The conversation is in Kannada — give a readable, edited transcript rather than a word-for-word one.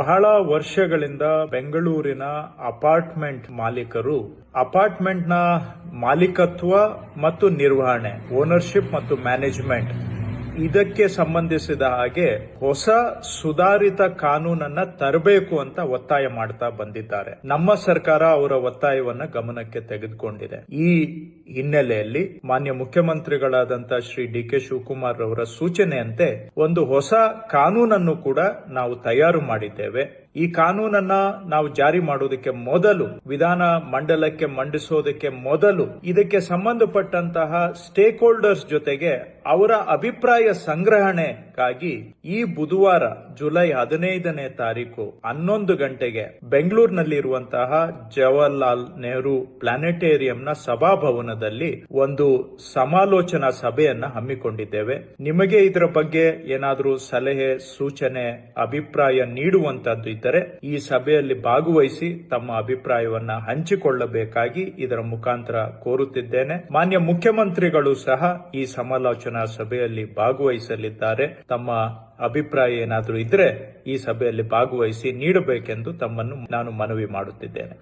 ಬಹಳ ವರ್ಷಗಳಿಂದ ಬೆಂಗಳೂರಿನ ಅಪಾರ್ಟ್ಮೆಂಟ್ ಮಾಲೀಕರು ಅಪಾರ್ಟ್ಮೆಂಟ್ನ ಮಾಲೀಕತ್ವ ಮತ್ತು ನಿರ್ವಹಣೆ, ಓನರ್ಶಿಪ್ ಮತ್ತು ಮ್ಯಾನೇಜ್ಮೆಂಟ್ ಇದಕ್ಕೆ ಸಂಬಂಧಿಸಿದ ಹಾಗೆ ಹೊಸ ಸುಧಾರಿತ ಕಾನೂನನ್ನ ತರಬೇಕು ಅಂತ ಒತ್ತಾಯ ಮಾಡ್ತಾ ಬಂದಿದ್ದಾರೆ. ನಮ್ಮ ಸರ್ಕಾರ ಅವರ ಒತ್ತಾಯವನ್ನ ಗಮನಕ್ಕೆ ತೆಗೆದುಕೊಂಡಿದೆ. ಈ ಹಿನ್ನೆಲೆಯಲ್ಲಿ ಮಾನ್ಯ ಮುಖ್ಯಮಂತ್ರಿಗಳಾದಂತ ಶ್ರೀ ಡಿ.ಕೆ. ಶಿವಕುಮಾರ್ ಅವರ ಸೂಚನೆಯಂತೆ ಒಂದು ಹೊಸ ಕಾನೂನನ್ನು ಕೂಡ ನಾವು ತಯಾರು ಮಾಡಿದ್ದೇವೆ. ಈ ಕಾನೂನನ್ನ ನಾವು ಜಾರಿ ಮಾಡೋದಕ್ಕೆ ಮೊದಲು, ವಿಧಾನ ಮಂಡಲಕ್ಕೆ ಮಂಡಿಸೋದಕ್ಕೆ ಮೊದಲು ಇದಕ್ಕೆ ಸಂಬಂಧಪಟ್ಟಂತಹ ಸ್ಟೇಕ್ ಹೋಲ್ಡರ್ಸ್ ಜೊತೆಗೆ ಅವರ ಅಭಿಪ್ರಾಯ ಸಂಗ್ರಹಣೆಗಾಗಿ ಈ ಬುಧವಾರ ಜುಲೈ 15ನೇ ತಾರೀಕು 11 ಗಂಟೆಗೆ ಬೆಂಗಳೂರಿನಲ್ಲಿರುವಂತಹ ಜವಾಹರ್ಲಾಲ್ ನೆಹರು ಪ್ಲಾನೆಟೇರಿಯಂನ ಸಭಾಭವನದಲ್ಲಿ ಒಂದು ಸಮಾಲೋಚನಾ ಸಭೆಯನ್ನ ಹಮ್ಮಿಕೊಂಡಿದ್ದೇವೆ. ನಿಮಗೆ ಇದರ ಬಗ್ಗೆ ಏನಾದರೂ ಸಲಹೆ, ಸೂಚನೆ, ಅಭಿಪ್ರಾಯ ನೀಡುವಂತದ್ದು ಇದ್ದರೆ ಈ ಸಭೆಯಲ್ಲಿ ಭಾಗವಹಿಸಿ ತಮ್ಮ ಅಭಿಪ್ರಾಯವನ್ನ ಹಂಚಿಕೊಳ್ಳಬೇಕಾಗಿ ಇದರ ಮುಖಾಂತರ ಕೋರುತ್ತಿದ್ದೇನೆ. ಮಾನ್ಯ ಮುಖ್ಯಮಂತ್ರಿಗಳು ಸಹ ಈ ಸಮಾಲೋಚನಾ ಸಭೆಯಲ್ಲಿ ಭಾಗವಹಿಸಲಿದ್ದಾರೆ. ತಮ್ಮ ಅಭಿಪ್ರಾಯ ಏನಾದರೂ ಇದ್ರೆ ಈ ಸಭೆಯಲ್ಲಿ ಭಾಗವಹಿಸಿ ನೀಡಬೇಕೆಂದು ತಮ್ಮನ್ನು ನಾನು ಮನವಿ ಮಾಡುತ್ತಿದ್ದೇನೆ.